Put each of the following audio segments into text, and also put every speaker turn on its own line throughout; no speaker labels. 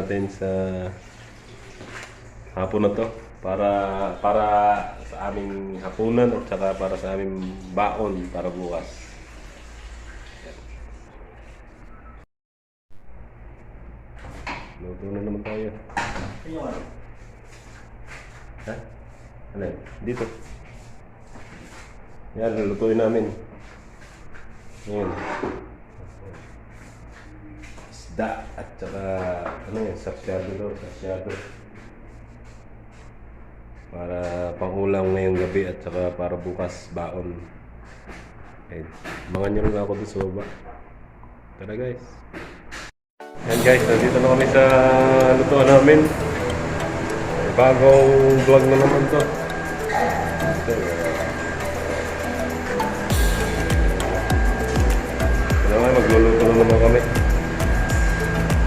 natin sa hapon na to para sa aming hapunan at saka para sa aming baon para bukas. Luto na naman tayo. Ha? Ano yun? Dito. Yan, lulutuin namin. Yan. Isda at saka ano yun, sasyado daw, sasyado. Para pangulam ngayong gabi at saka para bukas baon. Okay. Mga nyo lang ako doon sa baba. Tara guys. Yan guys, nandito na kami sa lutuan namin. Bagong vlog na naman to. Ano nga, magluluto na naman kami.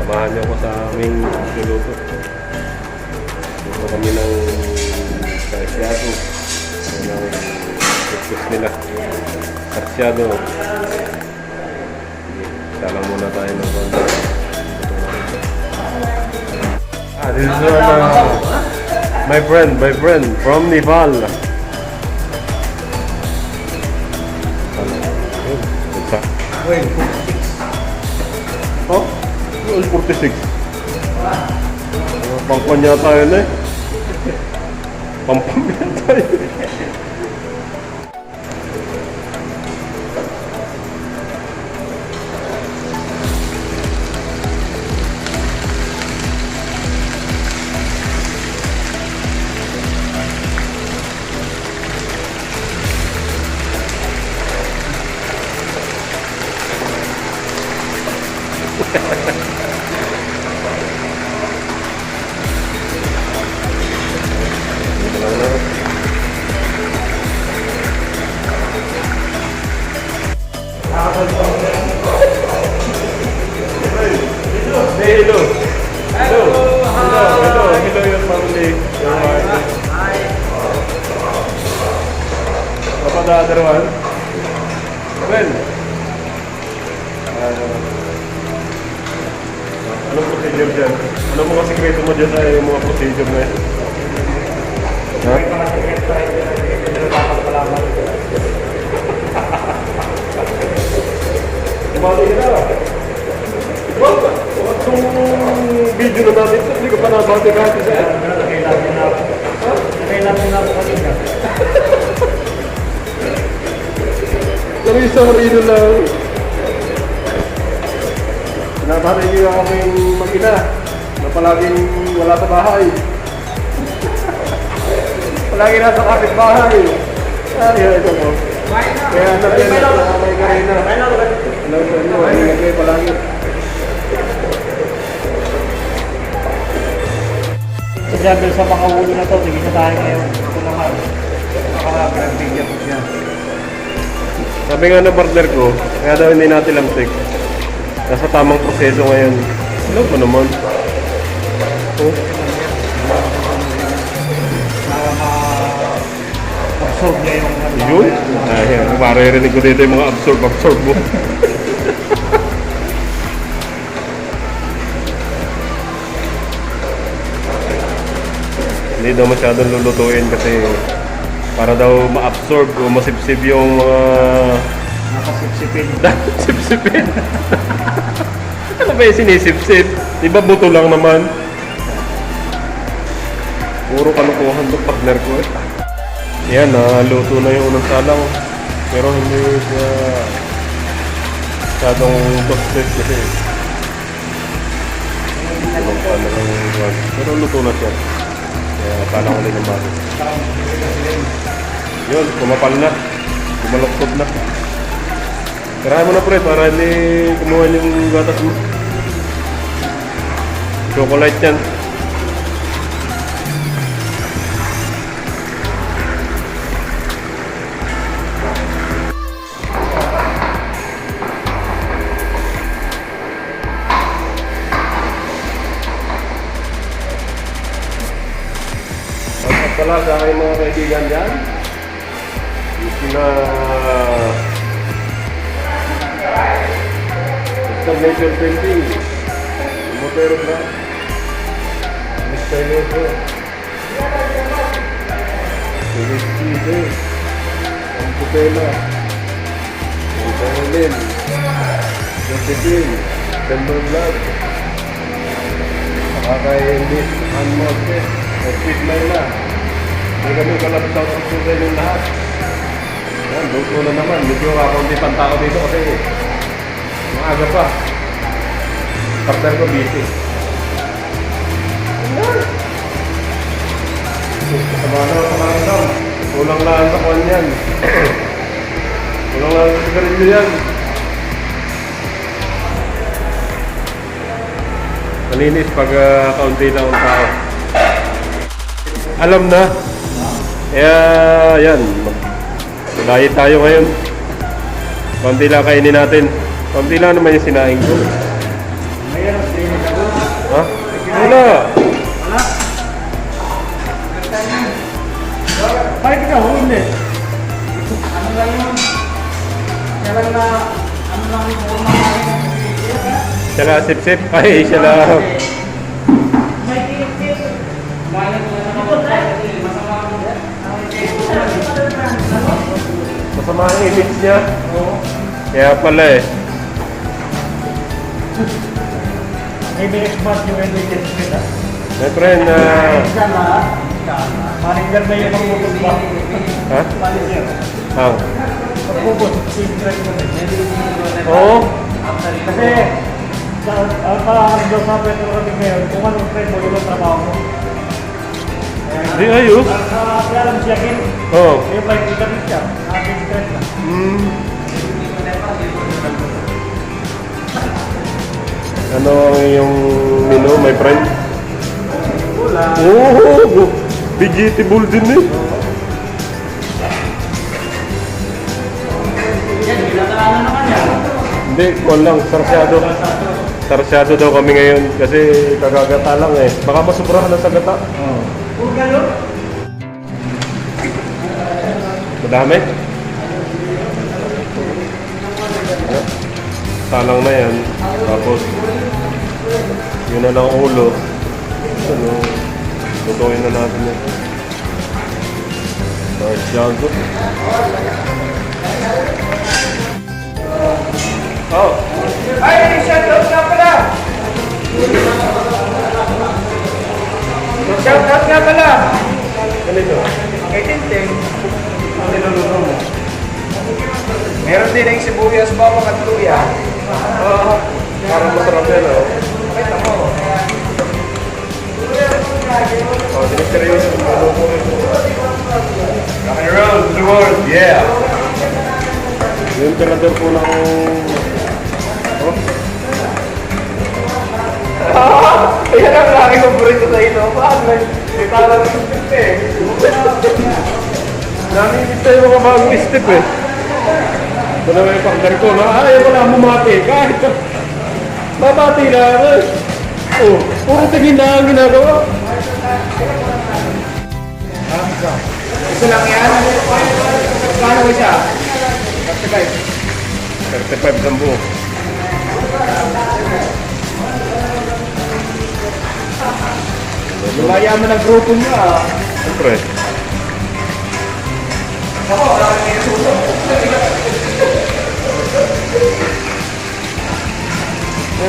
Samahan niyo ako sa aming luluto. Luto kami ng sarsyado. Ng kuskus nila. Sarsyado. Salang muna tayo ng konti. This is my friend from Nepal.
Wait, 46.
Oh? 46. Pangkon yata yun eh. Pampam yata yun. Hello. Hello, your family.
Hi.
Apa the other one? Well, anong procedure dyan? Ano mga sikreto mo dyan sa yung mga procedure na yan? Ha? Kumali ka na. Wag ba? Itong video na natin, hindi ka pa nabati kahit isa.
Kailangan na ako kanina.
Lang isang rino lang. Sinabati niyo ang aming mag-ina na palaging wala sa bahay. Palagi nasa kapitbahay. Ay, ito po. Kaya natin na may karina. Hello sa inyo, ingat kayo palagi.
Sabi sa mga ulo na to, sige na tayo ngayon. Ito naman. Nakakabigyan ko siya.
Sabi nga ng partner ko, kaya daw hindi natin lamsik. Nasa tamang proseso ngayon. Ano ba naman? Oh.
Absorb niya yung...
Yun? Ay, maririnig ko dito yung mga absorb mo. Hindi daw masyadong lulutuin kasi para daw ma-absorb o masipsip yung mga...
Nakasipsipin.
Sipsipin? Ano ba yung sinisipsip? Di ba buto lang naman? Puro kalukuhan to partner ko eh. Yan, luto na yung unang salang. Pero hindi siya masyadong toasted kasi. Pero luto na siya. Kaya salang ulit ng bago. Yun, kumapal na. Kumaluktot na. Tirahan mo na pre para hindi kumuha yung gatas mo. Chocolate yan. At pala sa aking mga kaibigan dyan, na installation painting, Motero Craft, Silencio. Silencio. Ang putela. Ang pangulin. Josephine. Gandong vlog. Nakaka-enlis. Unmodest. Speed Layla. Hindi kami kalap sa susunod yung lahat. Yan, luto na naman. Medyo kakaunti pang tao dito kasi maaga pa. Partner ko busy. Kasama na sa karantam. Kulang lang sa kwan yan. Kulang lang sa sigarilyo yan. Malinis pag kaunti lang ang tao. Alam na. Kaya yan. Diet tayo ngayon. Kaunti lang kainin natin. Kaunti lang naman yung sinaing ko.
Mayroon, hindi na ako.
Ha? Wala.
Wala? Bakit ikaw? Hindi. Ano lang yun? Kaya lang na, ano lang yung forma namin.
Siya lang sip-sip. Ay, siya lang.
May tip-tip. Galing na naman. Masama ako.
Masama ang image niya.
Oo.
Kaya pala eh.
May next month yung NHS nila.
My friend,
Manager na yung magpupos ba?
ha?
Manager.
Ang?
Magpupos. Secret mo na.
Oo?
Kasi, parang daw sa Petro kami ngayon, kung anong trend mo, yung trabaho mo.
Di ayos.
Kaya lang siya kin.
Oo.
Yung bike kita rin siya. Ating secret na.
Ano ang iyong menu, my friend?
Wala.
Oo! Vegetable din eh.
Yan, ginagawa naman yan.
Hindi, kung lang, sarsyado. Sarsyado daw kami ngayon kasi kagagata lang eh. Baka masubrahan na sa gata.
Oo. Kung gano'n?
Madami? Talang na yan. Tapos, yun na lang ulo. Ano, lutuin na natin yan. Sarsyado. Oh!
Ay, shoutout nga pala! Shoutout nga pala!
Ganito.
Kay Tintin, ang niluluto mo. Meron din ang sibuyas, bawang at luya.
Parang masarap yan, oh.
Kita mo.
Oh, siniseryoso yung ano ko rin.
Rock and roll to the world.
Yeah! Yung tinador po ng... Oh,
Yan ang laki paborito sa ino. Bakit may tala ng step eh?
namimit tayo mga bagong step eh. Ito na may partner ko na ayaw ko na bumati. Kahit babati na ako eh. Oh, puro tingin na ang ginagawa.
Isa lang yan. Paano ko siya?
35 ng buo.
Lumaya mo ng grupo niyo ah.
Siyempre.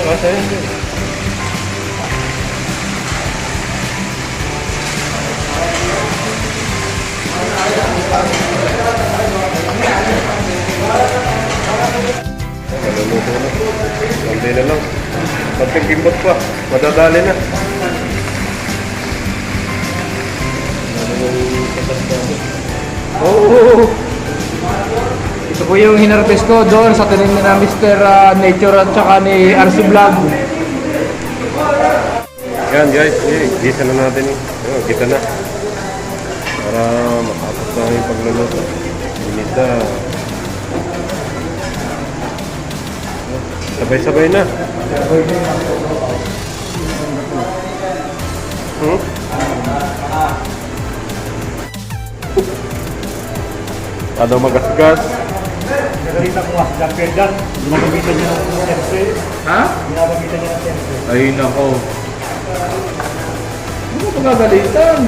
Kasi yun. Maluluto na. Konti na lang. Konting gimbot pa. Madadali na. Oo.
Ito po yung hinarvest ko doon sa tanim na Mr. Nature at saka ni RC Vlog.
Yan guys, gisa na natin eh. Gisa na. Para makapos na yung pagluluto. Inis na. Sabay-sabay na. Ano magasgas?
Nagalita ko mas Jean-Pierre dyan. Ginagamitan niya ng tempe.
Ha?
Ginagamitan niya ng tempe.
Ay nako.
Magagalitan.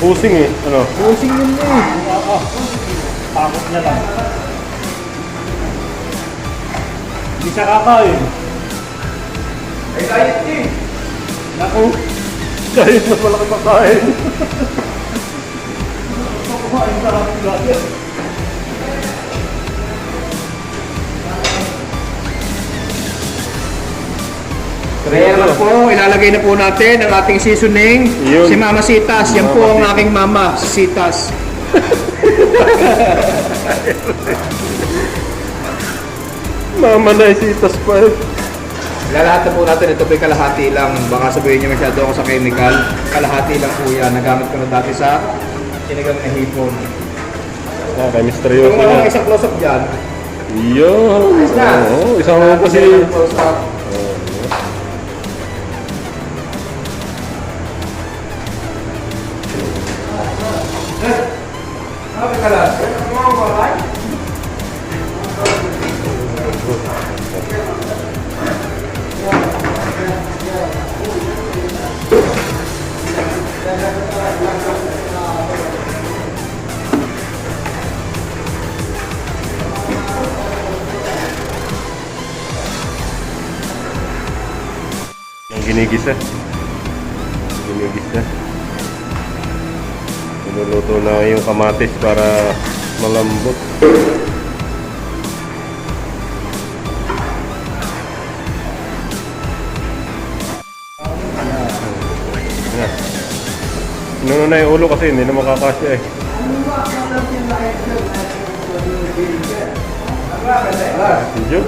Busing eh. Ano?
Pusing yun eh. Takot niya lang. Hindi siya kakain. Ay, diet eh.
Naku. Kahit mas malaki makain.
Kumain sa aking diet. Kaya naman po, ilalagay na po natin ang ating seasoning.
Yun.
Si Mama Sitas. Yan po ang
Mama
aking mama, si Sitas.
Mama na isitas pa eh.
Lalahatan po natin, ito po yung kalahati lang. Baka sabihin niyo masyado ako sa chemical. Kalahati lang po yan. Nagamit ko na dati sa sinigang na hipon.
Ah, kay misteryoso
Kung
na.
isang close-up dyan,
Yun. Oo, isang mo pa si...
close-up. Sabi ka lang, mga walay.
Ang ginigisa. Ginigisa. Niluluto na yung kamatis para malambot. Yan. Inuno na yung ulo kasi hindi na makakasya eh. Medyo?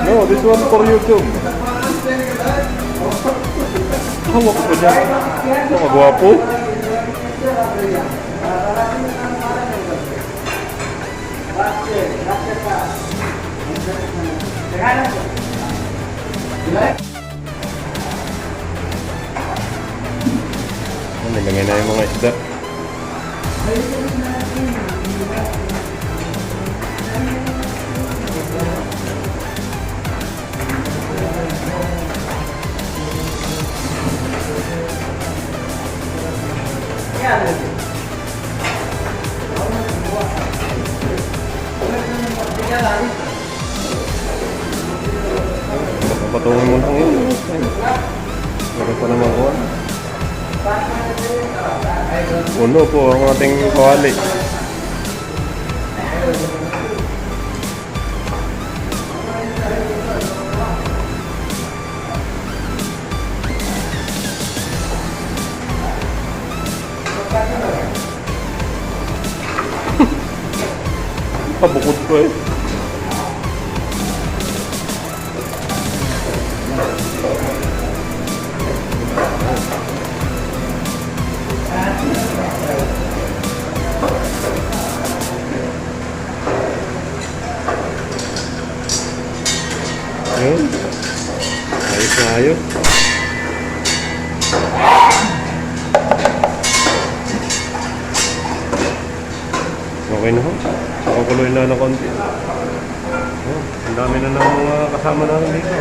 No, this one for YouTube. Hawak ko dyan. Mga gwapo. Nilagay na yung mga isda. Patungin mo lang yun. Meron pa naman ko. Puno po ang ating kawali. Pabukod ko eh. Ayun. Ayos na ayos. Okay na ho. Pakukuloy na ng konti. Oh, ang dami na ng mga kasama namin dito.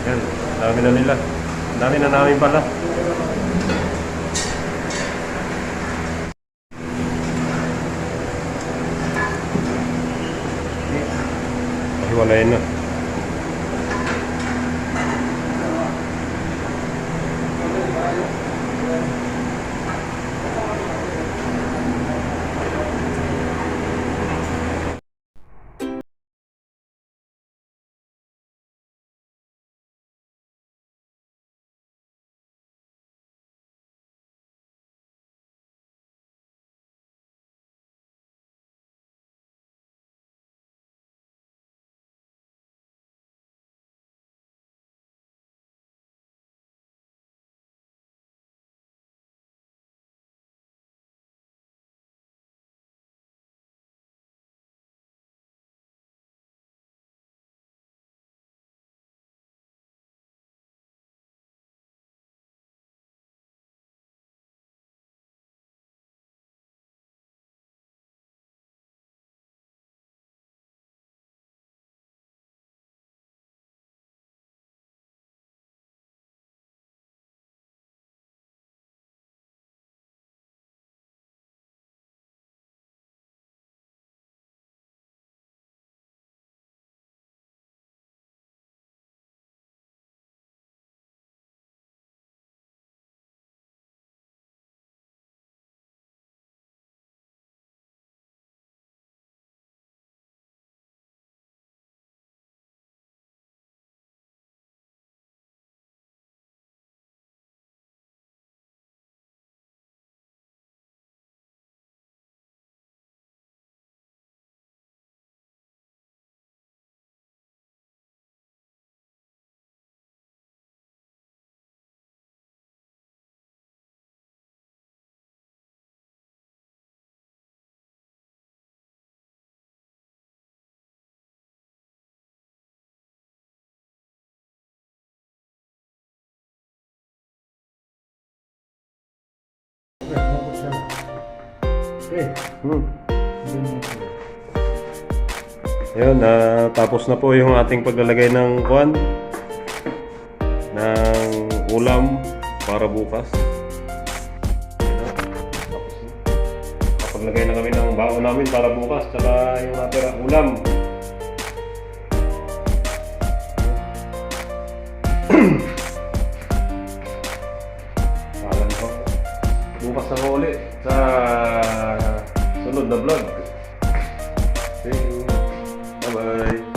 Yan, dami na nila. Ang dami na namin pala. Hiwalayin na. Hmm. Ayun, tapos na po yung ating paglalagay ng kwan ng ulam para bukas. Ayun na, tapos na. Paglagay na kami ng baon namin para bukas, tsaka yung natira ulam. Alam ko, bukas na ulit sa sunod na vlog. See you. Bye-bye.